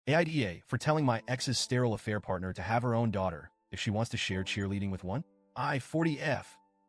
AITA for telling my ex's sterile affair partner to have her own daughter if she wants to share cheerleading with one. I, 40F,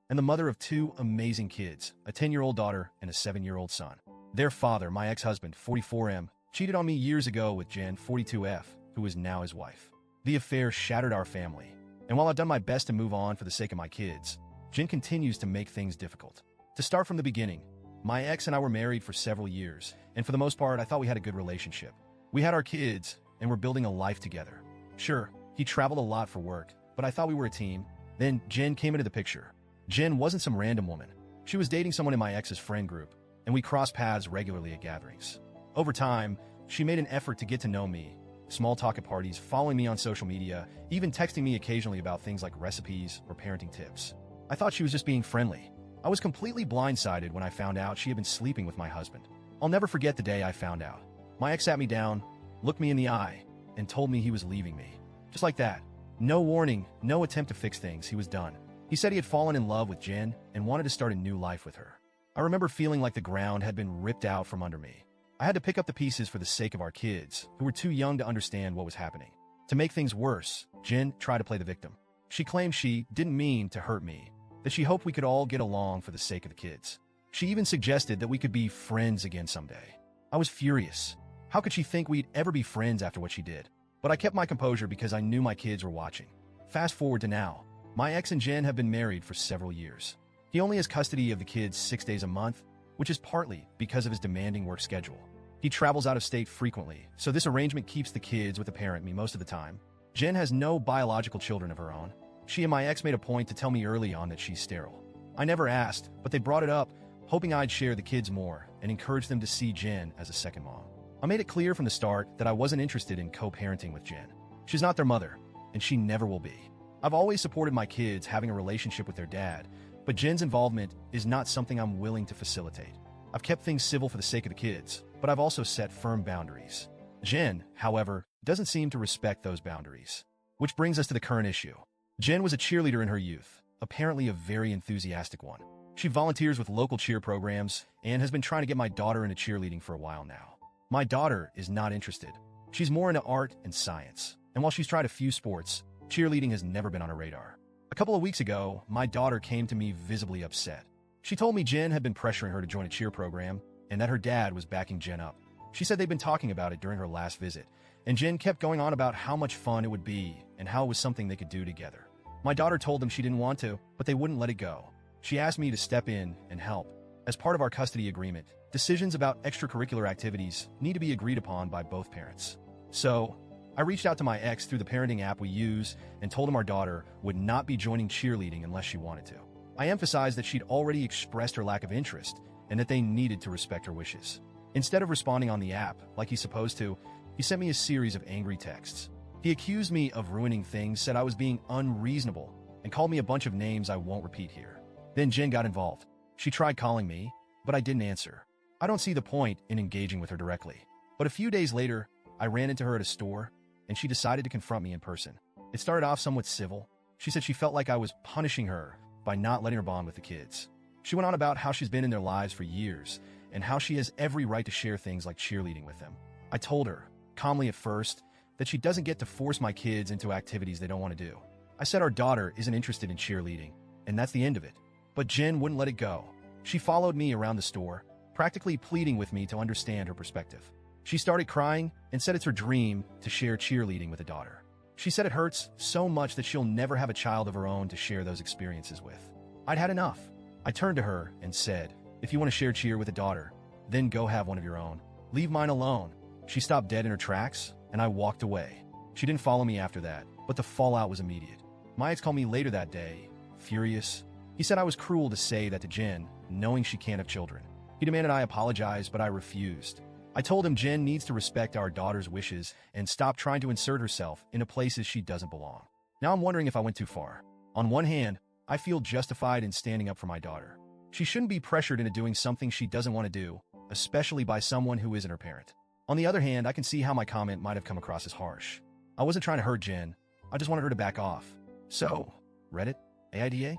and the mother of two amazing kids, a 10-year-old daughter and a 7-year-old son. Their father, my ex-husband, 44M, cheated on me years ago with Jen, 42F, who is now his wife. The affair shattered our family, and while I've done my best to move on for the sake of my kids, Jen continues to make things difficult. To start from the beginning, my ex and I were married for several years, and for the most part, I thought we had a good relationship. We had our kids, and we're building a life together. Sure, he traveled a lot for work, but I thought we were a team. Then Jen came into the picture. Jen wasn't some random woman. She was dating someone in my ex's friend group, and we crossed paths regularly at gatherings. Over time, she made an effort to get to know me, small talk at parties, following me on social media, even texting me occasionally about things like recipes or parenting tips. I thought she was just being friendly. I was completely blindsided when I found out she had been sleeping with my husband. I'll never forget the day I found out. My ex sat me down, looked me in the eye, and told me he was leaving me. Just like that. No warning, no attempt to fix things, he was done. He said he had fallen in love with Jen and wanted to start a new life with her. I remember feeling like the ground had been ripped out from under me. I had to pick up the pieces for the sake of our kids, who were too young to understand what was happening. To make things worse, Jen tried to play the victim. She claimed she didn't mean to hurt me, that she hoped we could all get along for the sake of the kids. She even suggested that we could be friends again someday. I was furious. How could she think we'd ever be friends after what she did? But I kept my composure because I knew my kids were watching. Fast forward to now. My ex and Jen have been married for several years. He only has custody of the kids 6 days a month, which is partly because of his demanding work schedule. He travels out of state frequently, so this arrangement keeps the kids with a parent me most of the time. Jen has no biological children of her own. She and my ex made a point to tell me early on that she's sterile. I never asked, but they brought it up, hoping I'd share the kids more and encourage them to see Jen as a second mom. I made it clear from the start that I wasn't interested in co-parenting with Jen. She's not their mother, and she never will be. I've always supported my kids having a relationship with their dad, but Jen's involvement is not something I'm willing to facilitate. I've kept things civil for the sake of the kids, but I've also set firm boundaries. Jen, however, doesn't seem to respect those boundaries. Which brings us to the current issue. Jen was a cheerleader in her youth, apparently a very enthusiastic one. She volunteers with local cheer programs and has been trying to get my daughter into cheerleading for a while now. My daughter is not interested. She's more into art and science, and while she's tried a few sports, cheerleading has never been on her radar. A couple of weeks ago, my daughter came to me visibly upset. She told me Jen had been pressuring her to join a cheer program and that her dad was backing Jen up. She said they'd been talking about it during her last visit, and Jen kept going on about how much fun it would be and how it was something they could do together. My daughter told them she didn't want to, but they wouldn't let it go. She asked me to step in and help. As part of our custody agreement, decisions about extracurricular activities need to be agreed upon by both parents. So, I reached out to my ex through the parenting app we use and told him our daughter would not be joining cheerleading unless she wanted to. I emphasized that she'd already expressed her lack of interest and that they needed to respect her wishes. Instead of responding on the app like he's supposed to, he sent me a series of angry texts. He accused me of ruining things, said I was being unreasonable, and called me a bunch of names I won't repeat here. Then Jen got involved. She tried calling me, but I didn't answer. I don't see the point in engaging with her directly. But a few days later, I ran into her at a store, and she decided to confront me in person. It started off somewhat civil. She said she felt like I was punishing her by not letting her bond with the kids. She went on about how she's been in their lives for years, and how she has every right to share things like cheerleading with them. I told her, calmly at first, that she doesn't get to force my kids into activities they don't want to do. I said our daughter isn't interested in cheerleading, and that's the end of it. But Jen wouldn't let it go. She followed me around the store, practically pleading with me to understand her perspective. She started crying and said it's her dream to share cheerleading with a daughter. She said it hurts so much that she'll never have a child of her own to share those experiences with. I'd had enough. I turned to her and said, if you want to share cheer with a daughter, then go have one of your own. Leave mine alone. She stopped dead in her tracks, and I walked away. She didn't follow me after that, but the fallout was immediate. My ex called me later that day, furious. He said I was cruel to say that to Jen, knowing she can't have children. He demanded I apologize, but I refused. I told him Jen needs to respect our daughter's wishes and stop trying to insert herself into places she doesn't belong. Now I'm wondering if I went too far. On one hand, I feel justified in standing up for my daughter. She shouldn't be pressured into doing something she doesn't want to do, especially by someone who isn't her parent. On the other hand, I can see how my comment might have come across as harsh. I wasn't trying to hurt Jen. I just wanted her to back off. So, Reddit, AIDA?